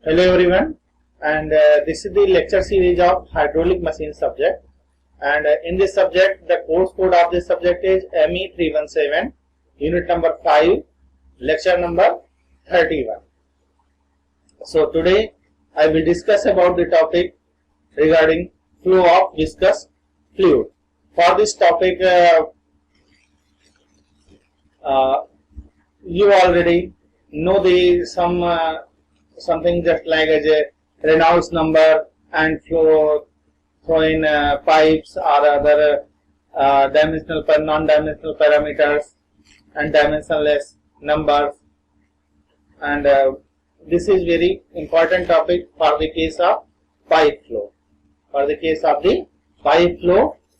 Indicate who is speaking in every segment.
Speaker 1: Hello everyone, and this is the lecture series of hydraulic machine subject, and in this subject the course code of this subject is ME317, unit number 5, lecture number 31. So today I will discuss about the topic regarding flow of viscous fluid. For this topic you already know the something just like as a Reynolds number and flow in pipes or other non-dimensional parameters and dimensionless numbers, and this is very important topic for the case of pipe flow.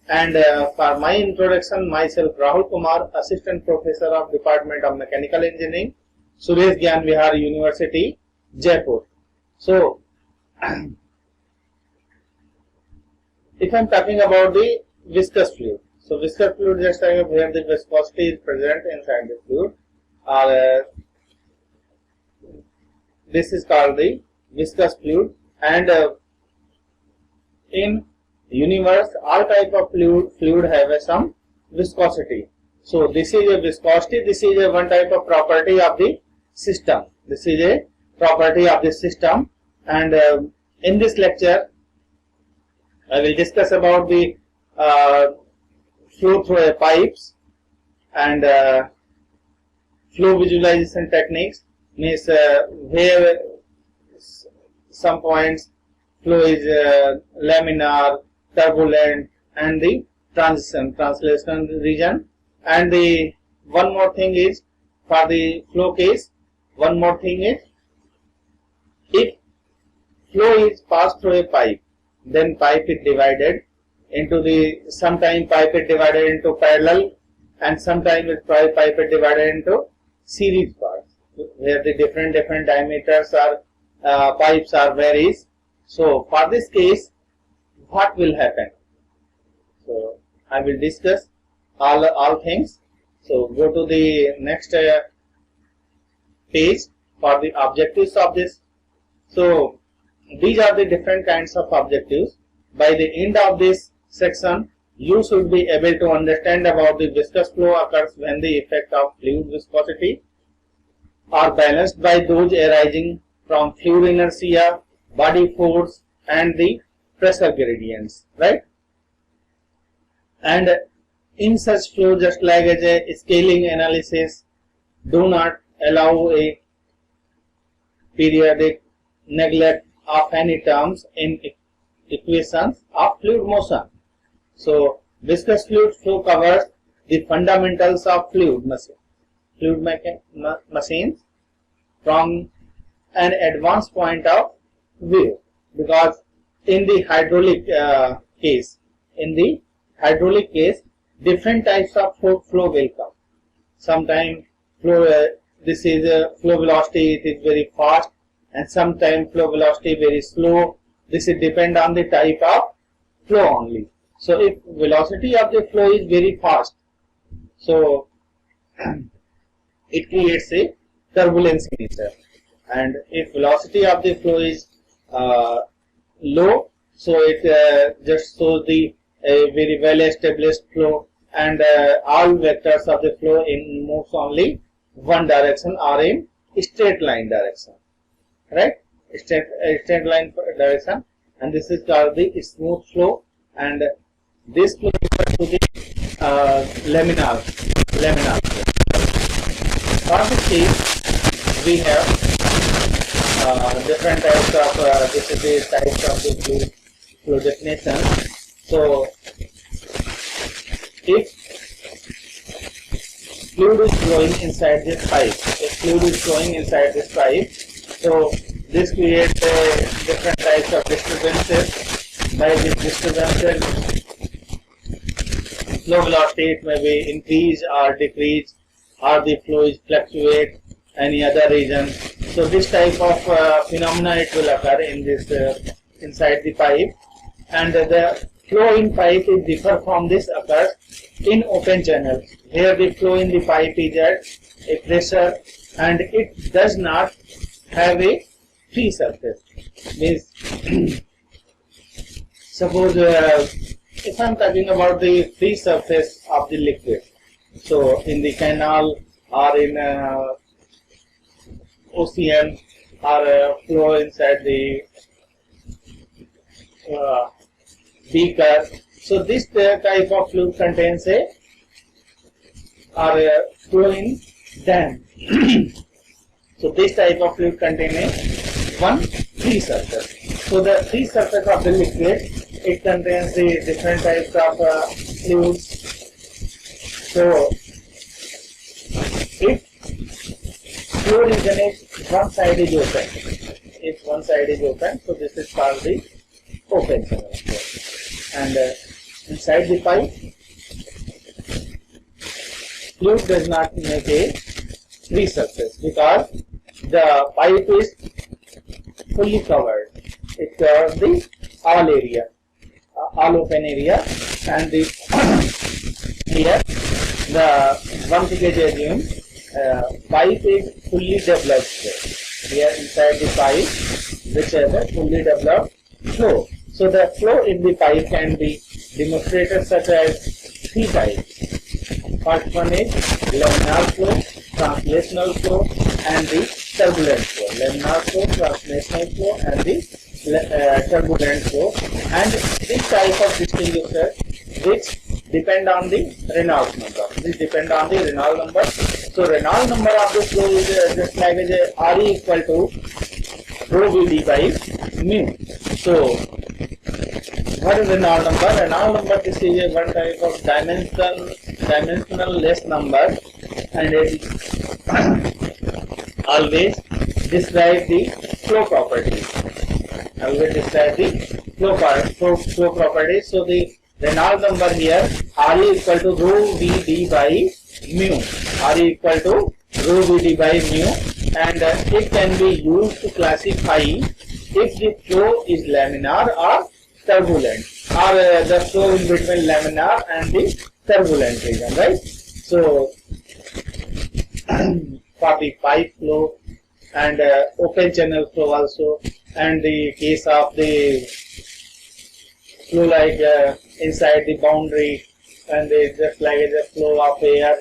Speaker 1: And for my introduction, myself Rahul Kumar, Assistant Professor of Department of Mechanical Engineering, Suresh Gyan Vihar University, Jaipur. So, if I am talking about the viscous fluid, so viscous fluid just like where the viscosity is present inside the fluid, this is called the viscous fluid, and in universe all type of fluid have some viscosity. So this is a viscosity, this is a one type of property of the system. And in this lecture I will discuss about the flow through pipes and flow visualization techniques, means where some points flow is laminar, turbulent, and the translation region. And the one more thing is, for the flow case, one more thing is, if flow is passed through a pipe, then pipe is divided into sometime pipe is divided into parallel, and sometimes pipe is divided into series parts, where the different diameters are pipes are varies. So for this case, what will happen? So I will discuss all things. So go to the next page for the objectives of this. So these are the different kinds of objectives. By the end of this section, you should be able to understand about the viscous flow occurs when the effect of fluid viscosity are balanced by those arising from fluid inertia, body force, and the pressure gradients, right? And in such flow, just like as a scaling analysis, do not allow a periodic neglect of any terms in equations of fluid motion. So viscous fluid flow covers the fundamentals of fluid machines from an advanced point of view, because in the hydraulic case, different types of flow will come. Sometimes flow this is flow velocity, it is very fast, and sometimes flow velocity very slow. This is depend on the type of flow only. So if velocity of the flow is very fast, so it creates a turbulence nature, and if velocity of the flow is low, so it just shows the very well established flow, and all vectors of the flow moves only one direction or in straight line direction, right? Straight line direction, and this is called the smooth flow, and this flow refers to the laminar flow. For this case, we have different types of this is the types of the flow definition. So if fluid is flowing inside this pipe, so this creates different types of disturbances. By these disturbances, flow velocity it may be increase or decrease, or the flow is fluctuate any other region. So this type of phenomena it will occur in this inside the pipe, and the flow in pipe is differ from this occurs in open channel, where the flow in the pipe is at a pressure and it does not have a free surface. Means suppose if I am talking about the free surface of the liquid, so in the canal or in ocean or flow inside the beaker, so this type of fluid contains a flowing dam. So this type of fluid contains one free surface. So the free surface of the liquid, it contains the different types of fluids. So if fluid is in it, one side is open. If one side is open, so this is called the open channel flow. And inside the pipe, fluid does not make a free surface because the pipe is fully covered. It covers the all area, all open area, and the here the one gauge assume pipe is fully developed. Here inside the pipe, which has a fully developed flow. So the flow in the pipe can be demonstrated such as three types. First one is laminar flow, translational flow, and the turbulent flow. Laminar flow, translational flow, and the turbulent flow. And this type of distinguisher which depend on the Reynolds number. This depend on the Reynolds number. So Reynolds number of the flow is just like RE equal to rho Vd by mu. So what is Reynolds number? Reynolds number, this is one type of dimensionless number, and it always describe the flow properties. Always describe the flow properties. So the Reynolds number here, RE equal to rho Vd by mu. RE equal to rho Vd by mu, and it can be used to classify if the flow is laminar or turbulent, or the flow in between laminar and the turbulent region, right? So for the pipe flow and open channel flow also, and the case of the flow like inside the boundary, and just like the flow of air,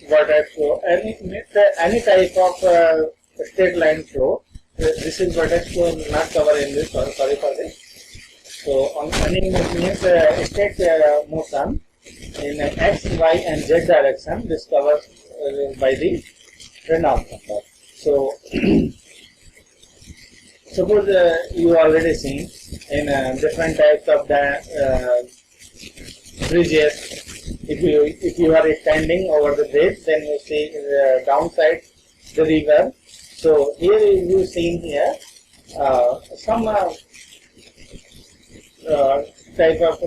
Speaker 1: vortex flow, any type of straight line flow. This is vortex flow, not cover in this. Sorry for this. So on any means straight motion in x, y, and z direction. This covers by the Reynolds number. So suppose you already seen in different types of bridges. If you are standing over the bridge, then you see downside the river. So here you seen here some type of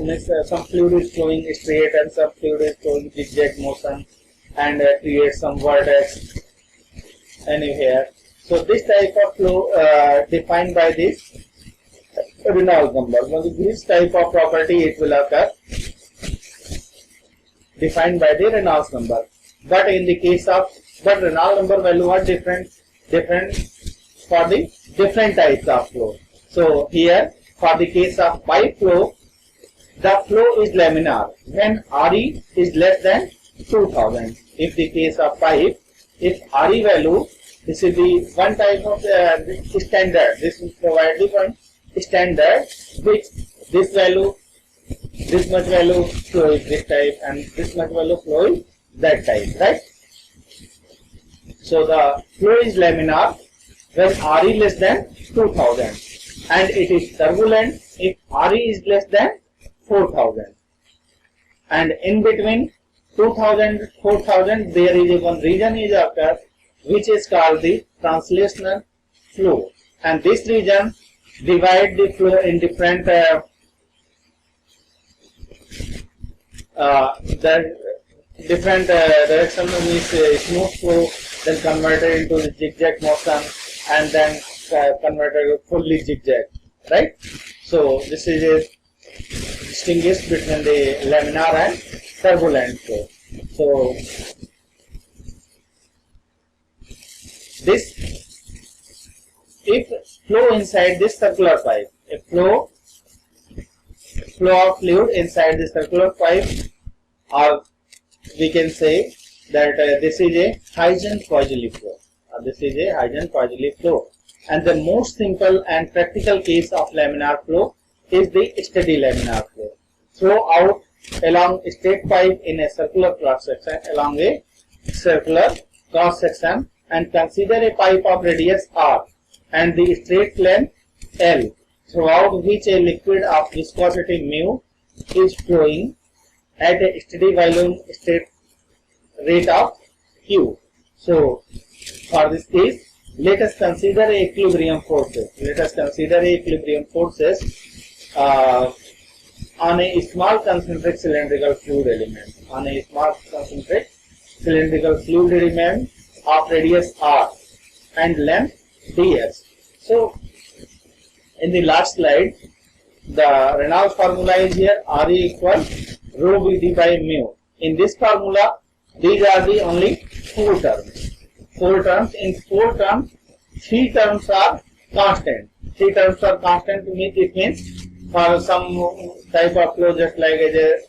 Speaker 1: some fluid is flowing straight and some fluid is flowing zigzag motion, and create some vortex anywhere. So this type of flow defined by this Reynolds number. This type of property it will occur defined by the Reynolds number. But in the case of Reynolds number value are different for the different types of flow. So here for the case of pipe flow, the flow is laminar when RE is less than 2000. If the case of pipe, if RE value, this is the one type of standard. This will provide the one standard which this value, this much value flow is this type, and this much value flow is that type, right? So the flow is laminar when RE less than 2000, and it is turbulent if RE is less than 4000. And in between 2000 4000 there is one region is occurs which is called the translational flow, and this region divide the flow in different the different direction, means smooth flow, then converted into the zigzag motion, and then converted fully zigzag, right? So this is a distinguished between the laminar and turbulent flow. So this if flow inside this circular pipe, a flow of fluid inside the circular pipe, or we can say that this is a Huygens-Poiseuille flow. This is a Huygens-Poiseuille flow. And the most simple and practical case of laminar flow is the steady laminar flow. Throw out along a straight pipe in a circular cross section, and consider a pipe of radius r and the straight length L, throughout which a liquid of viscosity mu is flowing at a steady volume state rate of Q. So, for this case, let us consider equilibrium forces. On a small concentric cylindrical fluid element. Of radius r and length ds. So, in the last slide, the Reynolds formula is here, Re equal rho Vd by mu. In this formula, these are the only 4 terms. In 4 terms, 3 terms are constant. To me, it means for some type of flow, just like a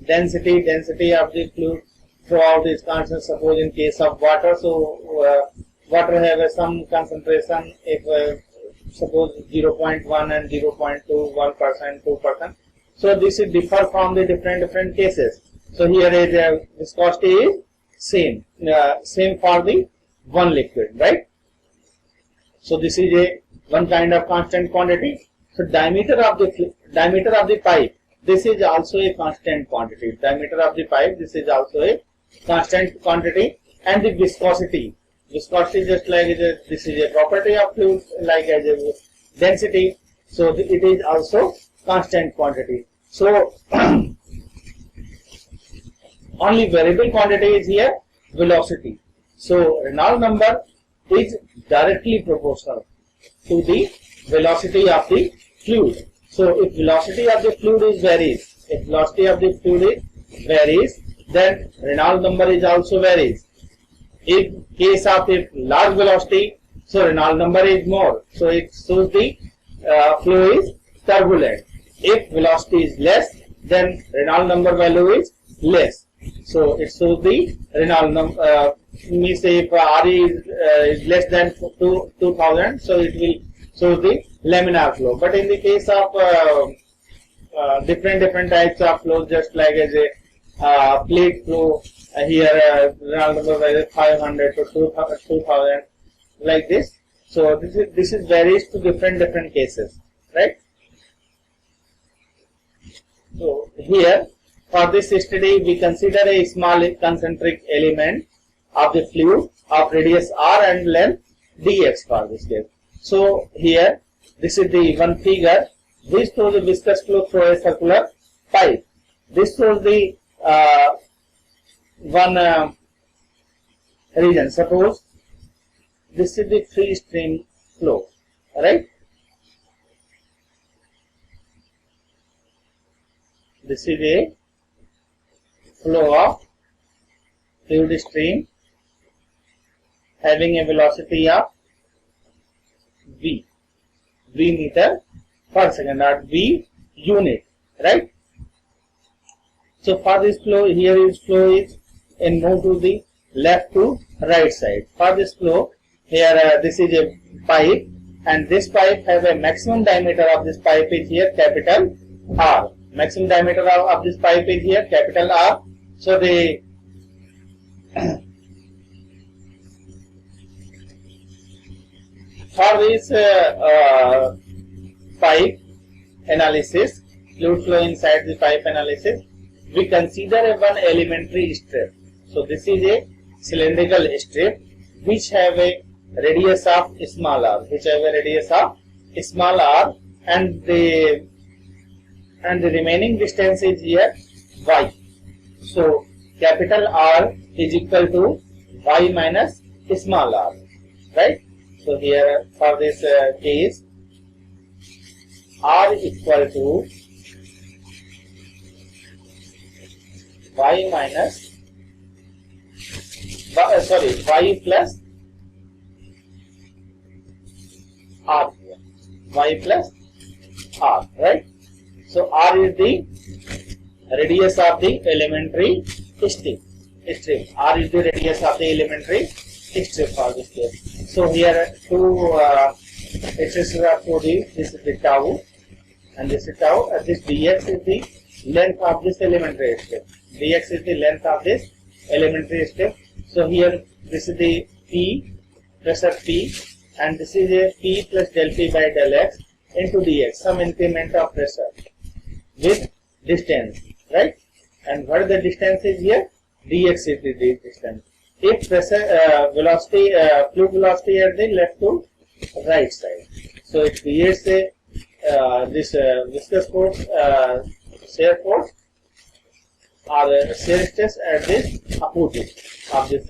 Speaker 1: density of the fluid throughout is constant. Suppose in case of water, so water have some concentration, if suppose 0.1 and 0.2, 1%, 2%. So this is differ from the different cases. So here is viscosity is same for the one liquid, right? So this is a one kind of constant quantity. So diameter of the pipe, this is also a constant quantity. This is also a constant quantity. And the viscosity just like this is a property of fluid, like as a density. So it is also constant quantity. So only variable quantity is here, velocity. So Reynolds number is directly proportional to the velocity of the fluid. So if velocity of the fluid varies, then Reynolds number is also varies. In case of a large velocity, so Reynolds number is more. So it shows the flow is turbulent. If velocity is less, then Reynolds number value is less. So it shows the Reynolds number. Means if Re is less than 2000, so it will show the laminar flow. But in the case of different types of flow, just like as a plate flow, here Reynolds number value 500 to 2000, like this. So this is varies to different cases, right? So here for this study we consider a small concentric element of the fluid of radius r and length dx for this case. So here this is the one figure. This shows the viscous flow through a circular pipe. This shows the one region. Suppose this is the free stream flow, right? This is a flow of fluid stream having a velocity of v meter per second, or v unit, right? So for this flow, here is flow is and move to the left to right side. For this flow, here this is a pipe, and this pipe have a maximum diameter of this pipe is here capital R. Maximum diameter of this pipe is here capital R. So the for this pipe analysis, fluid flow inside the pipe analysis, we consider a one elementary strip. So this is a cylindrical strip which have a radius of small r, and the remaining distance is here y. So capital R is equal to y minus small r, right? So here for this case, R equal to y minus y plus R here. Y plus R, right? So R is the radius of the elementary strip. R is the radius of the elementary strip for this case. So here two extremes are for this is the tau and this is tau, and this dx is the length of this elementary strip. Dx is the length of this elementary strip. So here this is the P, pressure P, and this is a P plus del P by del x into dx, some increment of pressure with distance, right? And what the distance is here? Dx is the distance. If pressure velocity, fluid velocity at the left to right side, so it creates a this viscous force, shear force, or shear stress at this opposite of this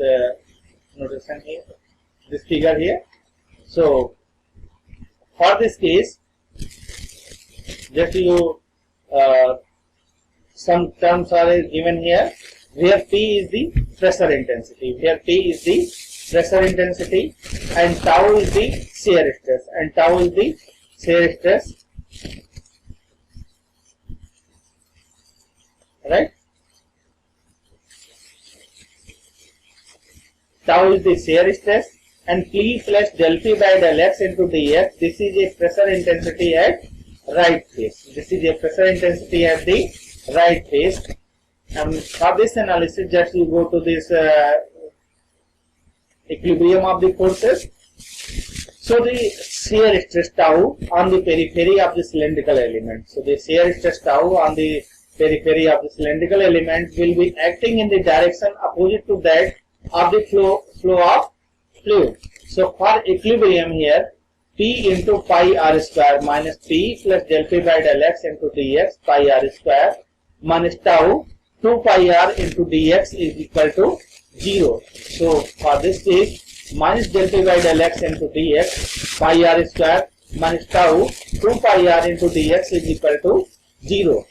Speaker 1: notation here, this figure here. So for this case, just you some terms are given here, where P is the pressure intensity, and tau is the shear stress, right? Tau is the shear stress, and P plus del P by del x into dx. This is a pressure intensity at right phase. And for this analysis, just you go to this equilibrium of the forces. So the shear stress tau on the periphery of the cylindrical element. So the shear stress tau on the periphery of the cylindrical element will be acting in the direction opposite to that of the flow of fluid. So for equilibrium here, P into pi r square minus P plus del P by del x into dx, pi r square minus tau 2 pi r into dx is equal to 0. So for this case, minus del P by del x into dx, pi r square minus tau 2 pi r into dx is equal to 0.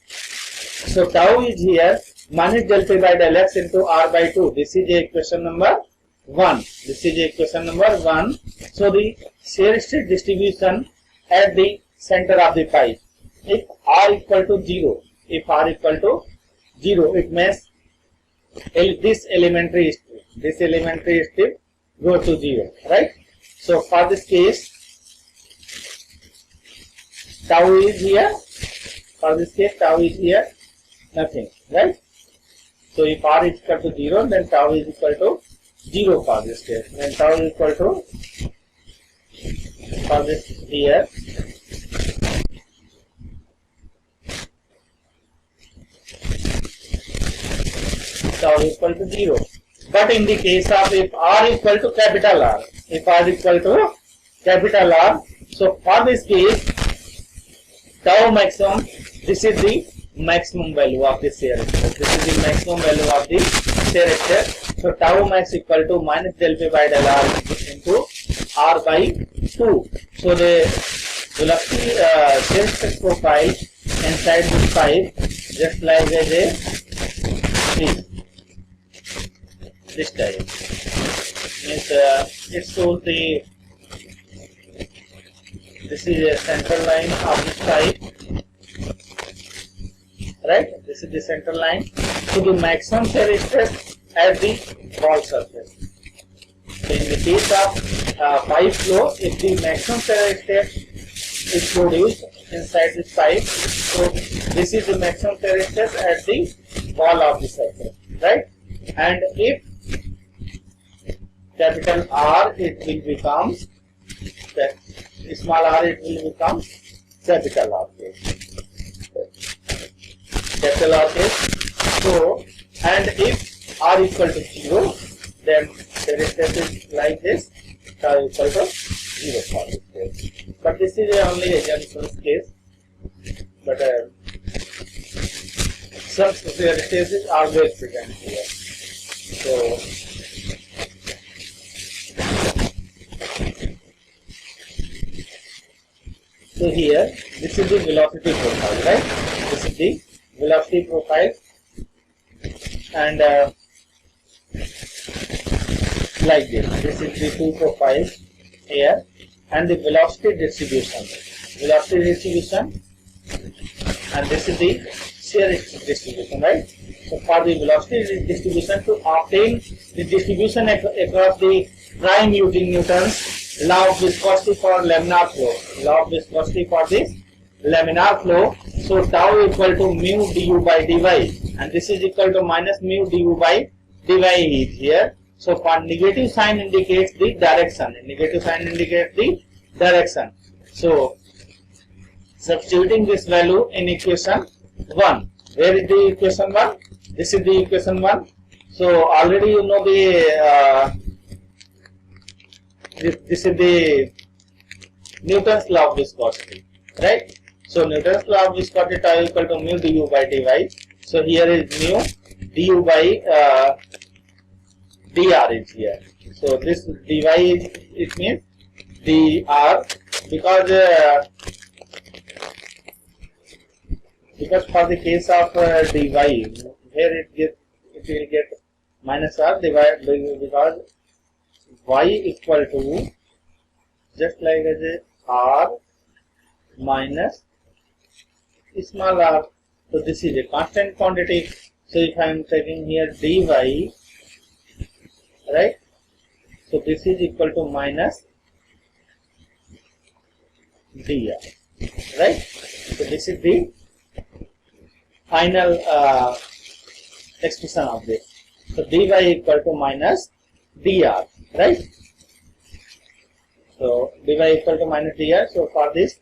Speaker 1: So tau is here minus del P by del x into r by 2. This is the equation number 1. So the shear stress distribution at the center of the pipe. If r equal to 0, it means this elementary strip goes to 0, right? So for this case, tau is here. Nothing, right? So if r is equal to 0, then tau is equal to 0 for this case. Then tau is equal to, for this here, tau is equal to 0. But in the case of if r equal to capital R, so for this case, tau maximum, this is the maximum value of the shear stress. So tau max equal to minus del P by del r into r by 2. So the velocity shear stress profile inside this pipe just like as a tree. This type means it shows the, this is a center line of this pipe, right? This is the center line. So the maximum shear stress at the wall surface. So in the case of pipe flow, if the maximum shear stress is produced inside this pipe, so this is the maximum shear stress at the wall of the surface, right? And if capital R, it will become small r, it will become capital R case. So, and if r equal to 0, then the resistance is like this, tau equal to 0 for this case. But this is only a general case. But some resistances are very present here. So here, this is the velocity profile, right? This is the velocity profile, and like this. This is the two profiles here. and the velocity distribution. Velocity distribution, and this is the shear distribution, right? So for the velocity distribution, to obtain the distribution across the prime using Newton's law of viscosity for laminar flow. Law of viscosity for this laminar flow. So tau equal to mu du by dy, and this is equal to minus mu du by dy is here. So for negative sign indicates the direction. Negative sign indicates the direction. So substituting this value in equation 1. Where is the equation 1? This is the equation 1. So already you know the this is the Newton's law of viscosity, right? So Newton's law of viscosity tau equal to mu du by dy. So here is mu du by dr is here. So this dy is, it means dr, because for the case of dy, here it will get minus r divided, because y equal to just like as a r minus small r. So this is a constant quantity. So if I am taking here dy, right? So this is equal to minus dr, right? So this is the final expression of this. So dy equal to minus dr, right? So dy equal to minus dr. So for this,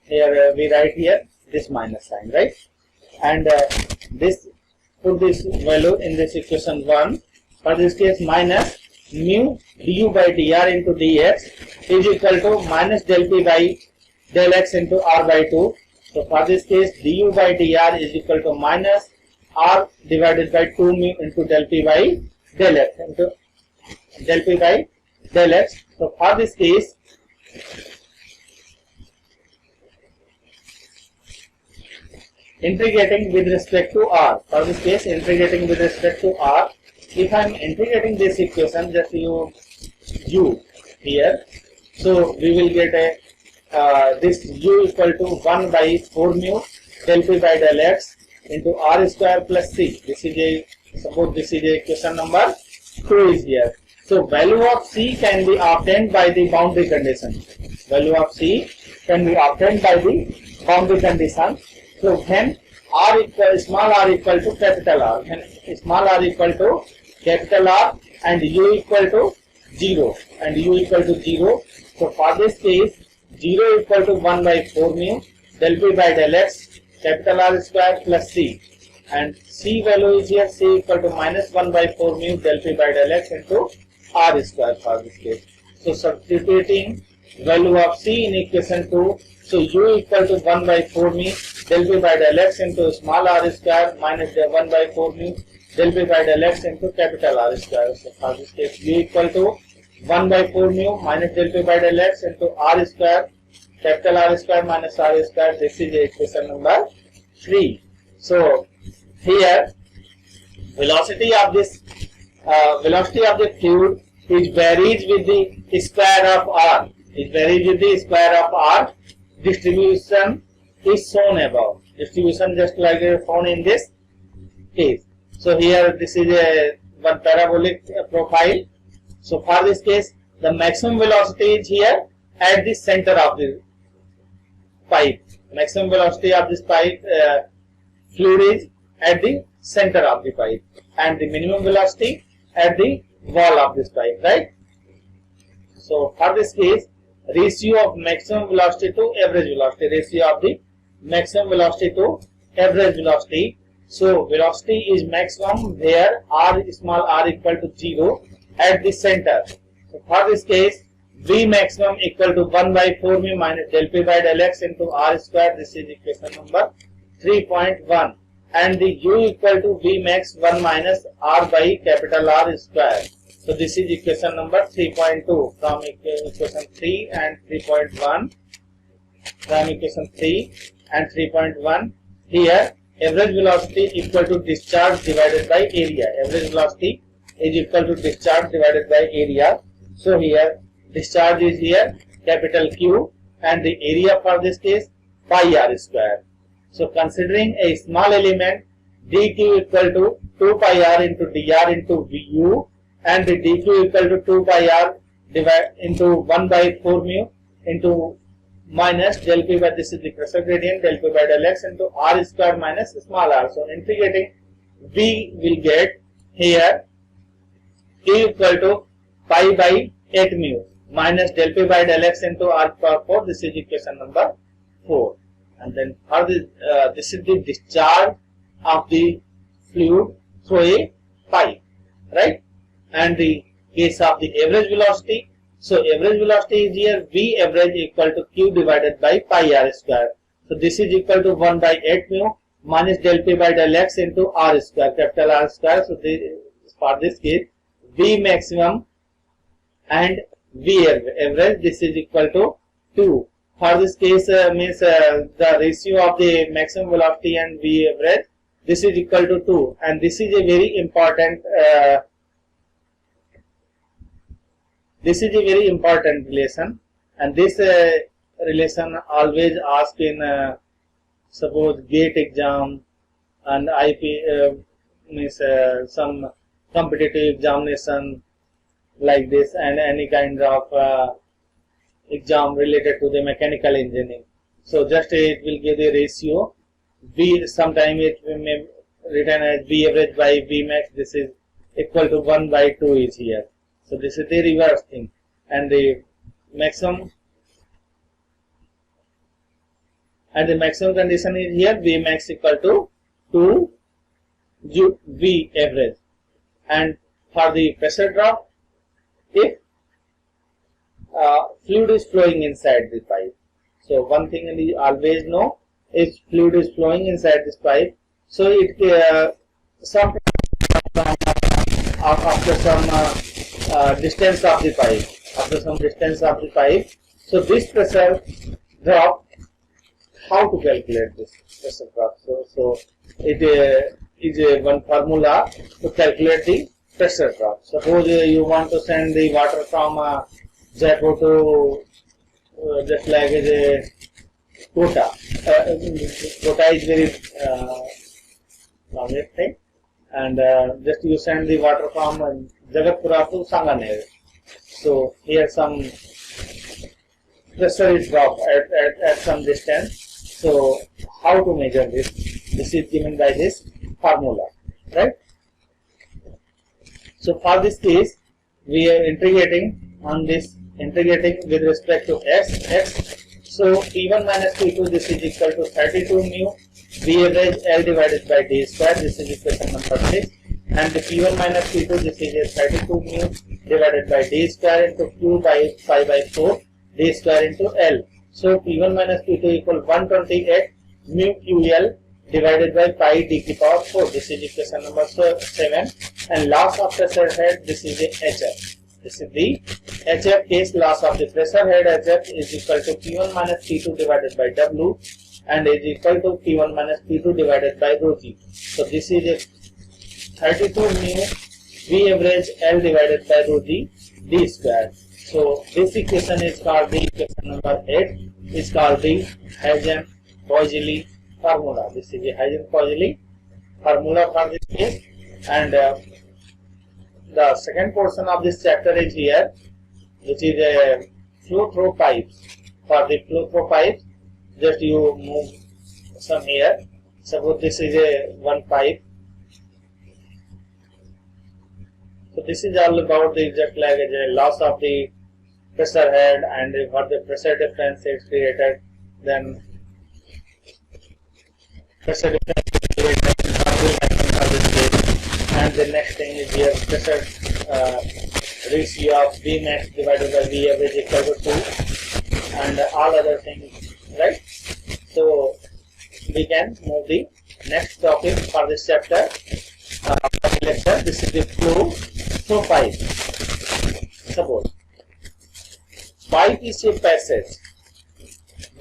Speaker 1: here we write here this minus sign, right? And this, put this value in this equation 1. For this case, minus mu du by dr into dx is equal to minus del p by del x into r by 2. So for this case, du by dr is equal to minus r divided by 2 mu into del p by del x into del p by del x. So for this case, integrating with respect to r. For this case, integrating with respect to r. If I am integrating this equation, just u here, so we will get a this u equal to 1 by 4 mu del p by del x into r square plus c. This is a, suppose this is a equation number 2 is here. So value of c can be obtained by the boundary condition. Value of c can be obtained by the boundary condition. So when r equal, small r equal to capital R, when small r equal to capital R and u equal to 0 and u equal to 0. So for this case, 0 equal to 1 by 4 mu del p by del x capital R square plus c, and c value is here, c equal to minus 1 by 4 mu del p by del x into r square for this case. So substituting value of c in equation 2, so u equal to 1 by 4 mu del p by del x into small r square minus 1 by 4 mu del p by del x into capital R square. So for this case, u equal to 1 by 4 mu minus del p by del x into r square capital R square minus r square. This is equation number 3. So here velocity of this velocity of the fluid is varies with the square of r. It varies with the square of r. Distribution is shown above. Distribution just like shown in this case. So here this is a one parabolic profile. So for this case, the maximum velocity is here at the center of the pipe. Maximum velocity of this pipe fluid is at the center of the pipe, and the minimum velocity at the wall of this pipe, right? So for this case, ratio of maximum velocity to average velocity, ratio of the maximum velocity to average velocity. So velocity is maximum where r small r equal to 0 at the center. So for this case, V maximum equal to 1 by 4 mu minus del p by del x into r square. This is equation number 3.1. And the u equal to V max 1 minus r by capital R square. So this is equation number 3.2 from equation 3 and 3.1. From equation 3 and 3.1. Here average velocity equal to discharge divided by area. Average velocity is equal to discharge divided by area. So here discharge is here, capital Q, and the area for this case pi r square. So considering a small element, dq equal to 2 pi r into dr into vu, and the dq equal to 2 pi r divided into 1 by 4 mu into minus del p by, this is the pressure gradient, del p by del x into r square minus small r. So integrating, we will get here Q equal to pi by 8 mu minus del p by del x into r power 4. This is equation number 4. And then for this, this is the discharge of the fluid through a pipe, right? And the case of the average velocity. So average velocity is here V average equal to Q divided by pi r square. So this is equal to 1 by 8 mu minus del p by del x into r square, capital R square. So for this case, V maximum and V average, this is equal to 2. For this case means the ratio of the maximum velocity and V average, this is equal to 2, and this is a very important relation, and this relation always asked in suppose GATE exam and IP means some competitive examination like this, and any kind of exam related to the mechanical engineering. So just it will give the ratio V, sometime it may written as V average by V max, this is equal to 1 by 2 is here. So this is the reverse thing, and the maximum condition is here V max equal to 2 V average. And for the pressure drop, if fluid is flowing inside the pipe, so one thing we always know is fluid is flowing inside this pipe, so it after some distance of the pipe, so this pressure drop, how to calculate this pressure drop? So it is one formula to calculate the pressure drop. Suppose you want to send the water from Jaipur to just like a Kota. Kota is very long thing, and just you send the water from Jagatpura to Sanganer. So here some pressure is dropped at some distance. So how to measure this? This is given by this formula, right? So for this case, we are integrating with respect to x. So P1 minus P2, this is equal to 32 mu V average L divided by D square. This is equation number 6. And the P1 minus P2, this is 32 mu divided by D square into Q by pi by 4 D square into L. So P1 minus P2 equal 128 mu QL divided by pi d to the power 4. This is equation number 7. And loss of pressure head, this is the HF. This is the HF case. Loss of the pressure head HF is equal to P1 minus P2 divided by W, and is equal to P1 minus P2 divided by rho G. So this is a 32 mu V average L divided by rho G D square. So this equation is called the equation number 8, is called the Hazen-Poiseuille formula. This is the Hazen-Poiseuille formula for this case. And the second portion of this chapter is here, which is a flow through pipes. For the flow through pipes, just you move some here. Suppose this is a one pipe. So this is all about the just like a loss of the pressure head, and what the pressure difference is created, then pressure difference is created, what will happen for this case. And the next thing is here pressure ratio of V max divided by V average equal to 2, and all other things, right? So we can move the next topic for this chapter. Lecture. This is the flow pipe. Suppose pipe is a passage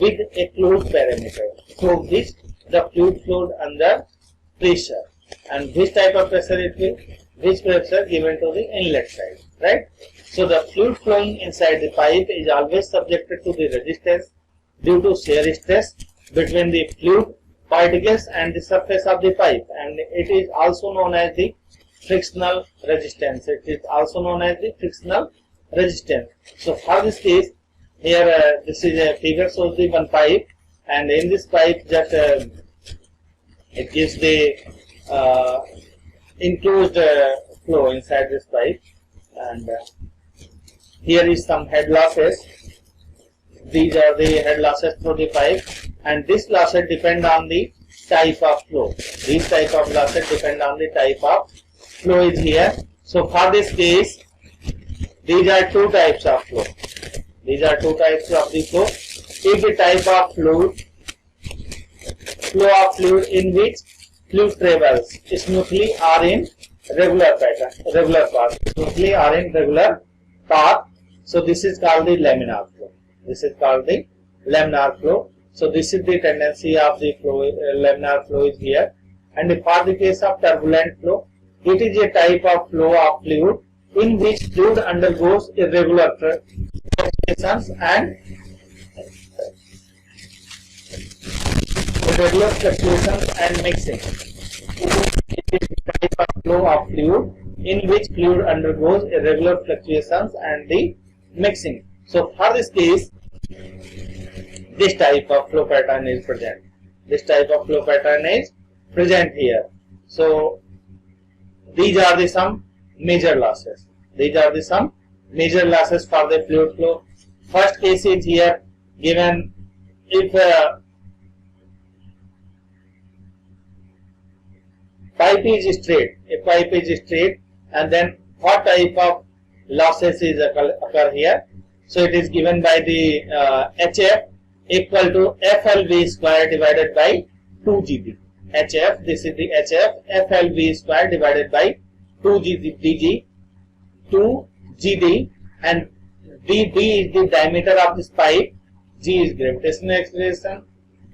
Speaker 1: with a fluid parameter through which the fluid flowed under pressure, and which type of pressure it will, which pressure given to the inlet side, right? So the fluid flowing inside the pipe is always subjected to the resistance due to shear stress between the fluid particles and the surface of the pipe, and it is also known as the frictional resistance. It is also known as the frictional resistance. So for this case, here this is a figure shows the one pipe, and in this pipe just it gives the enclosed flow inside this pipe, and here is some head losses. These are the head losses through the pipe, and this losses depend on the type of flow. These type of losses depend on the type of flow is here. So for this case, these are two types of flow. These are two types of the flow. If the type of flow of fluid in which fluid travels smoothly or in regular path, smoothly or in regular path. So this is called the laminar flow. This is called the laminar flow. So this is the tendency of the flow. Laminar flow is here. And for the case of turbulent flow, it is a type of flow of fluid in which fluid undergoes irregular fluctuations and mixing. It is a type of flow of fluid in which fluid undergoes irregular fluctuations and the mixing. So for this case, this type of flow pattern is present. This type of flow pattern is present here. So these are the some major losses. These are the some major losses for the fluid flow. First case is here given. If pipe is straight, and then what type of losses is occur here? So it is given by the HF equal to FLV square divided by 2GB. HF, this is the HF, FLV square divided by 2GD, and D is the diameter of this pipe, G is gravitational acceleration,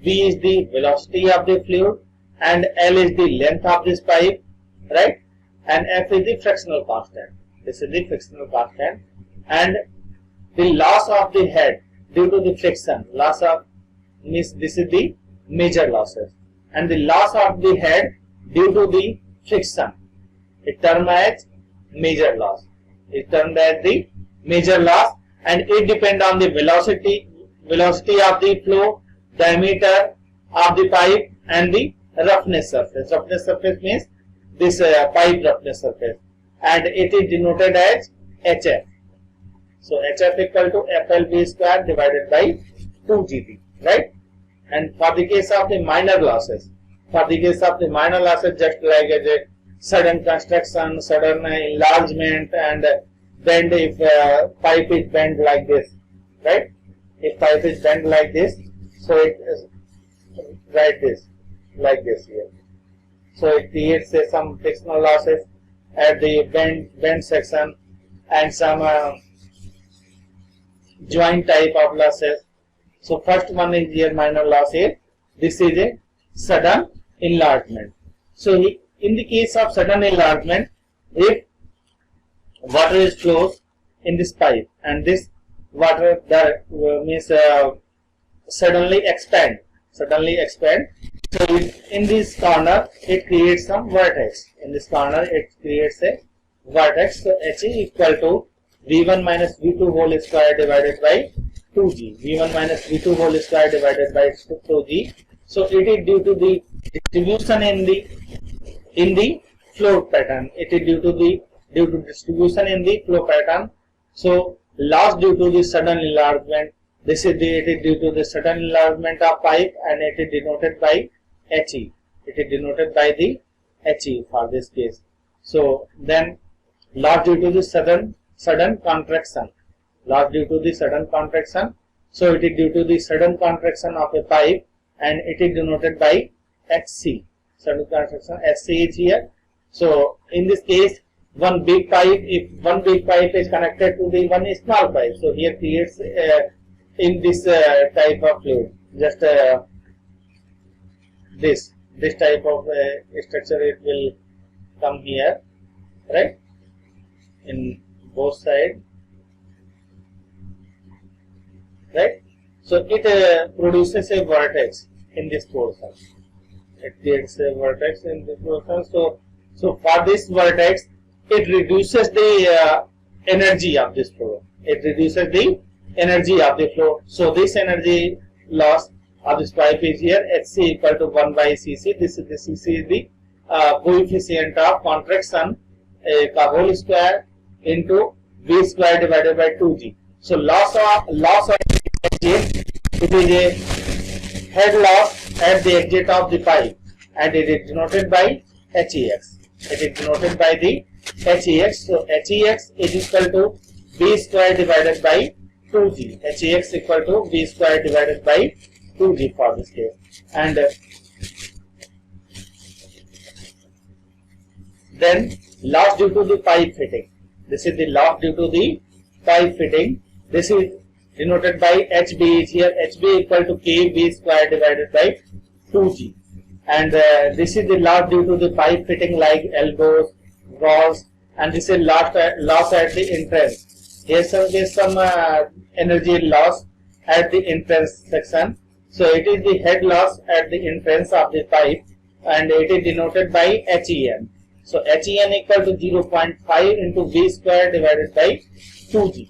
Speaker 1: V is the velocity of the fluid, and L is the length of this pipe, right? And F is the frictional constant. This is the frictional constant, and the loss of the head due to the friction, loss of means this is the major losses, and the loss of the head due to the friction, it termed as major loss. It termed as the major loss, and it depends on the velocity of the flow, diameter of the pipe, and the roughness surface. Roughness surface means this pipe roughness surface, and it is denoted as HF. So HF equal to FLV square divided by 2GB, right? And for the case of the minor losses, just like a sudden construction, sudden enlargement, and bend, if pipe is bent like this, right? If pipe is bent like this, so it is like this here. So it creates some frictional losses at the bend section, and some joint type of losses. So first one is here minor loss here. This is a sudden enlargement. So in the case of sudden enlargement, if water is flows in this pipe, and this water that means suddenly expand. So in this corner it creates some vertex. In this corner it creates a vertex. So H equal to V1 minus V2 whole square divided by 2G. V1 minus V2 whole square divided by 2G. So it is due to the distribution in the flow pattern. It is due to distribution in the flow pattern. So loss due to the sudden enlargement. It is due to the sudden enlargement of pipe, and it is denoted by HE. It is denoted by the HE for this case. So then loss due to the sudden contraction. Loss due to the sudden contraction. So it is due to the sudden contraction of a pipe, and it is denoted by HC. Sudden contraction HC is here. So in this case, one big pipe, if one big pipe is connected to the one small pipe, so here creates in this type of fluid, just this type of structure, it will come here, right, in both sides, right? So it produces a vortex in this portion. It creates a vortex in this portion. So for this vortex, it reduces the energy of this flow. It reduces the energy of the flow. So this energy loss of this pipe is here, Hc equal to 1 by Cc. This is the Cc is the coefficient of contraction का whole square into V square divided by 2G. So loss of exit, it is a head loss at the exit of the pipe, and it is denoted by HEX. It is denoted by the HEX. So HEX is equal to V square divided by 2G. HEX equal to V square divided by 2G for this case. And then loss due to the pipe fitting. This is the loss due to the pipe fitting. This is denoted by HB is here. HB equal to KB square divided by 2G. And this is the loss due to the pipe fitting like elbows, walls, and this is loss at the entrance. Here's some energy loss at the entrance section. So it is the head loss at the entrance of the pipe, and it is denoted by HEN. So HEN equal to 0.5 into V square divided by 2G,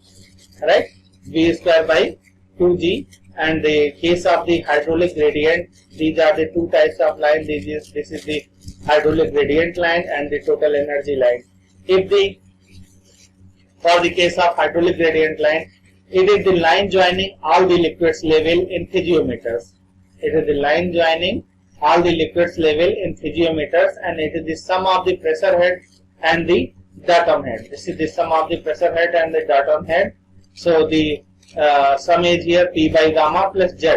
Speaker 1: right? V square by 2G. And the case of the hydraulic gradient, these are the two types of line. This is the hydraulic gradient line and the total energy line. For the case of hydraulic gradient line, it is the line joining all the liquids level in physiometers. It is the line joining all the liquids level in physiometers, and it is the sum of the pressure head and the datum head. This is the sum of the pressure head and the datum head. So the sum is here P by gamma plus Z,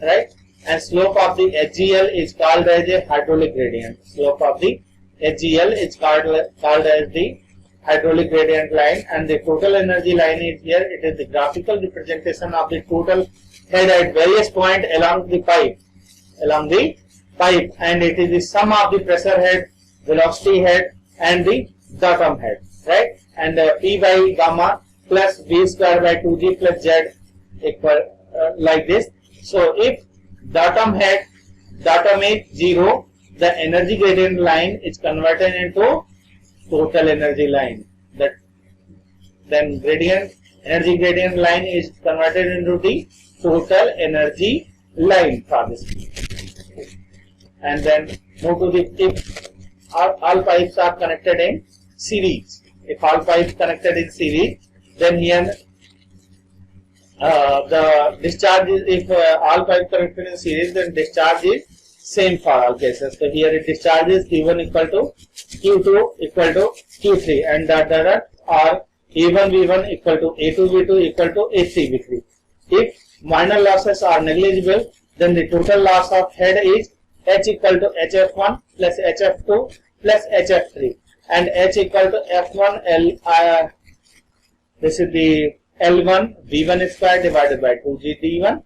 Speaker 1: right? And slope of the HGL is called as a hydraulic gradient. Slope of the HGL is called as the hydraulic gradient line, and the total energy line is here. It is the graphical representation of the total head at various points along the pipe, and it is the sum of the pressure head, velocity head, and the datum head, right? And P by gamma plus V square by 2G plus Z equal like this. So if datum is 0, the energy gradient line is converted into total energy line. Then energy gradient line is converted into the total energy line for this. And then move to the if all pipes are connected in series. If all pipes connected in series, then here the discharge is, if all pipes connected in series, then discharge is same for all cases. So here it discharges Q1 equal to Q2 equal to Q3, and or A1 V1 equal to A2 V2 equal to A3 V3. If minor losses are negligible, then the total loss of head is H equal to HF1 plus HF2 plus HF3, and H equal to F1 L. This is the L1 V1 square divided by 2G D1.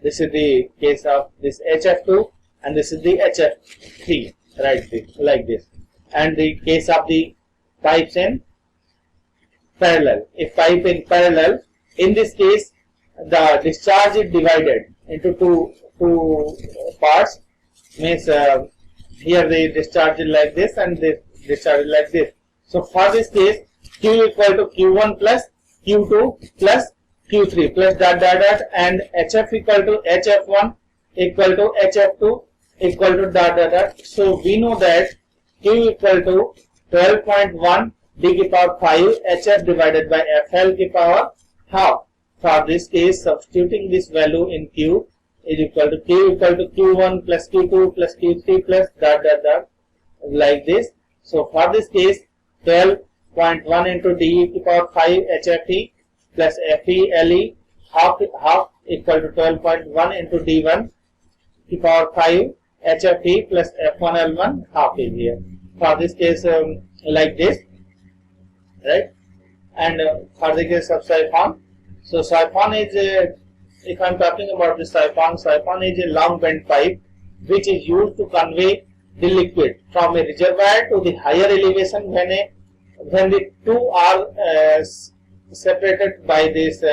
Speaker 1: This is the case of this HF2, and this is the HF3, right? Like this. And the case of the pipes in parallel. If pipe in parallel, in this case, the discharge is divided into two parts. Means here the discharge is like this, and this discharge is like this. So for this case, Q equal to Q1 plus Q2 plus Q3 plus dot, and HF equal to HF1 equal to HF2 equal to dot. So we know that Q equal to 12.1 d की power 5 HF divided by FL की power half. For this case, substituting this value in Q is equal to Q1 plus Q2 plus Q3 plus dot like this. So for this case, 12.1 into d की power 5 HFE plus FE LE half equal to 12.1 into d1 की power 5 HFE plus F1 L1 half is here. For this case, like this, right? And for the case of siphon, so siphon is if I am talking about the siphon is a long bent pipe which is used to convey the liquid from a reservoir to the higher elevation when the two are separated by this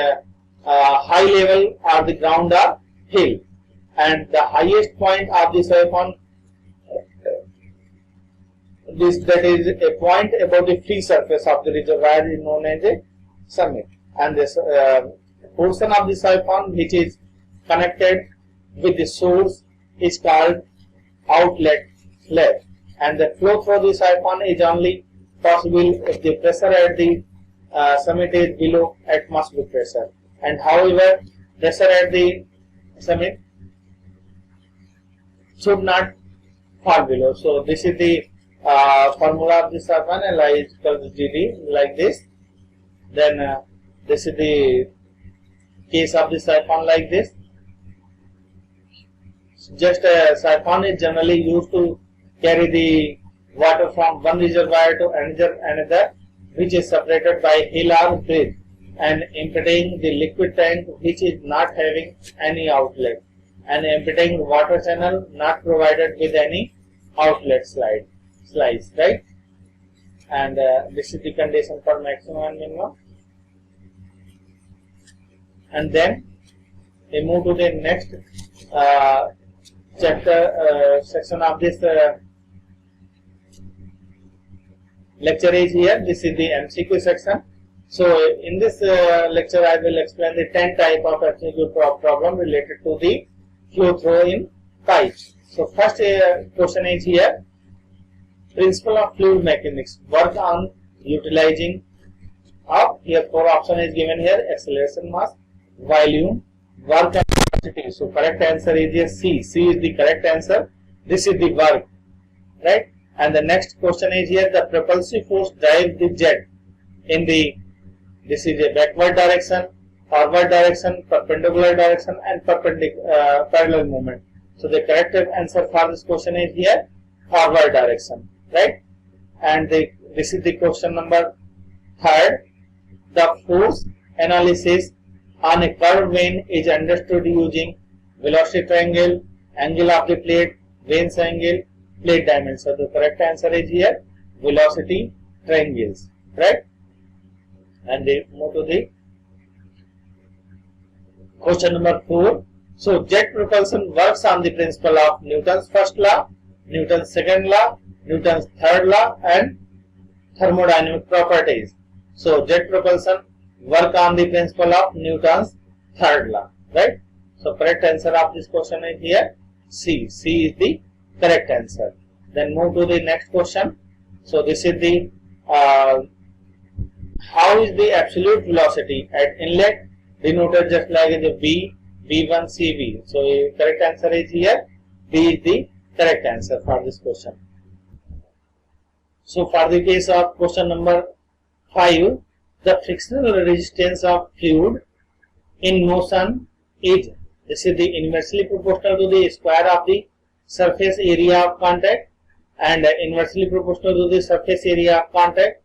Speaker 1: high level or the ground or hill, and the highest point of the siphon, that is a point above the free surface of the reservoir, is known as a summit, and this portion of the siphon which is connected with the source is called outlet flap, and the flow through the siphon is only possible if the pressure at the summit is below atmospheric pressure, and however pressure at the summit should not fall below. So this is the formula of the siphon, Li is equal to GD, like this. Then this is the case of the siphon, like this. Just a siphon is generally used to carry the water from one reservoir to another, which is separated by hill or bridge and emptying the liquid tank which is not having any outlet, and emptying water channel not provided with any outlet slice, right? And this is the condition for maximum and minimum. And then we move to the next chapter section of this lecture is here. This is the MCQ section. So in this lecture I will explain the 10 type of MCQ problem related to the flow through in pipes. So first question is here: principle of fluid mechanics, work on utilizing of, here 4 option is given here: acceleration, mass, volume, work and velocity. So correct answer is here C. C is the correct answer. This is the work, right? And the next question is here: the propulsive force drives the jet in the, this is a backward direction, forward direction, perpendicular direction and parallel movement. So the correct answer for this question is here forward direction, right? And this is the question number 3rd. The force analysis on a curved vane is understood using velocity triangle, angle of the plate, vane's angle, plate dimension. So the correct answer is here velocity triangles, right? And they move to the question number 4. So jet propulsion works on the principle of Newton's first law, Newton's second law, Newton's third law and thermodynamic properties. So jet propulsion work on the principle of Newton's third law, right? So correct answer of this question is here C. C is the correct answer. Then move to the next question. So this is the how is the absolute velocity at inlet denoted just like the V, V1, CV. So correct answer is here B is the correct answer for this question. So for the case of question number 5, the frictional resistance of fluid in motion is, this is the inversely proportional to the square of the surface area of contact and inversely proportional to the surface area of contact,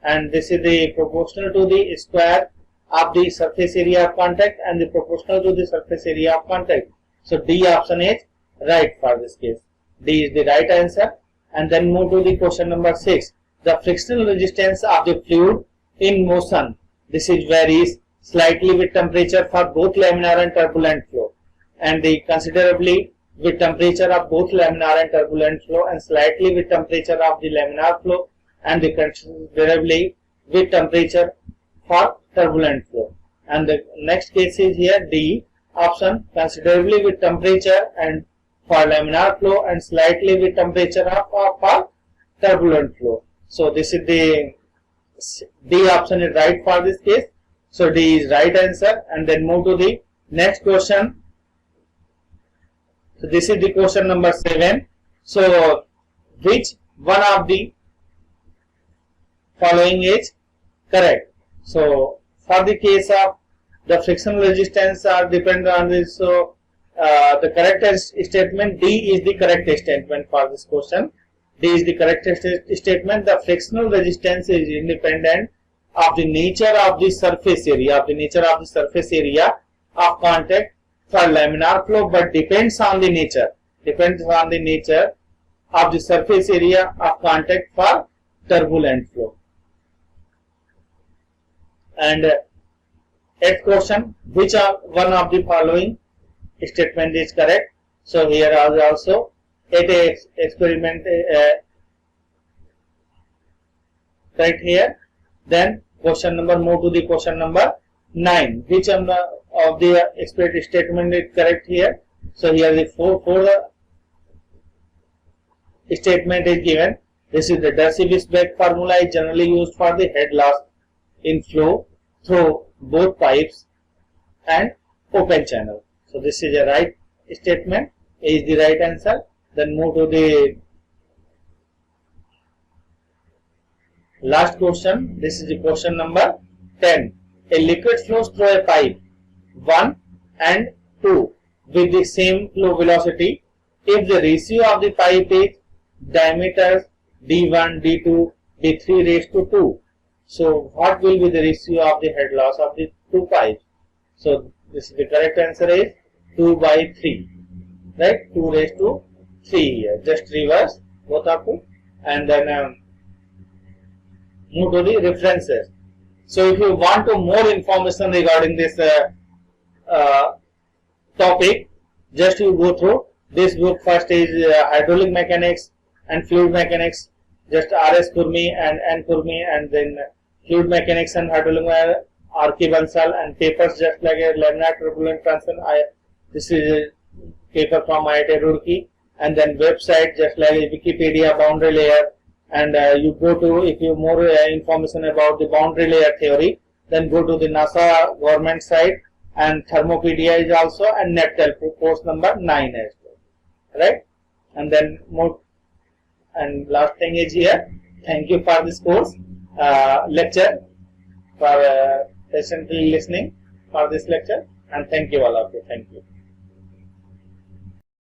Speaker 1: and this is the proportional to the square of the surface area of contact and the proportional to the surface area of contact. So D option is right for this case. D is the right answer. And then move to the question number 6. The frictional resistance of the fluid in motion, this is varies slightly with temperature for both laminar and turbulent flow, and the considerably with temperature of both laminar and turbulent flow, and slightly with temperature of the laminar flow, and the considerably with temperature for turbulent flow. And the next case is here D option, considerably with temperature and for laminar flow and slightly with temperature for turbulent flow. So this is the D option is right for this case. So D is right answer. And then move to the next question. So this is the question number 7. So which one of the following is correct? So for the case of the frictional resistance are dependent on this. So the correct statement D is the correct statement for this question. D is the correct statement. The frictional resistance is independent of the nature of the surface area, of contact for laminar flow, but depends on the nature of the surface area of contact for turbulent flow. And Eighth question, which one of the following statement is correct? So here also 8 experiment correct here. Then question number, move to the question number 9. Which of the experiment statement is correct here? So here the four statement is given. This is the Darcy-Weisbach formula is generally used for the head loss in flow through both pipes and open channel. So this is a right statement. A is the right answer. Then move to the last question. This is the question number 10. A liquid flows through a pipe 1 and 2 with the same flow velocity if the ratio of the pipe is diameters D1, D2, D3 raised to 2. So what will be the ratio of the head loss of the two pipes? So this is the correct answer is 2 by 3. Right? 2 raised to 3 here. Just reverse both of them and then move to the references. So if you want to more information regarding this topic, just you go through this book. First is hydraulic mechanics and fluid mechanics, just R.S. Kurmi and N. Kurmi, and then fluid mechanics and hydraulic R.K. Bansal, and papers just like a laminar turbulent transfer. This is a paper from IIT Roorkee, and then website just like Wikipedia boundary layer, and you go to, if you more information about the boundary layer theory, then go to the NASA government site, and Thermopedia is also, and NEPTEL course number 9 as well, right? And then more. And last thing is here, thank you for this course lecture, for patiently listening for this lecture, and thank you all of you. Thank you.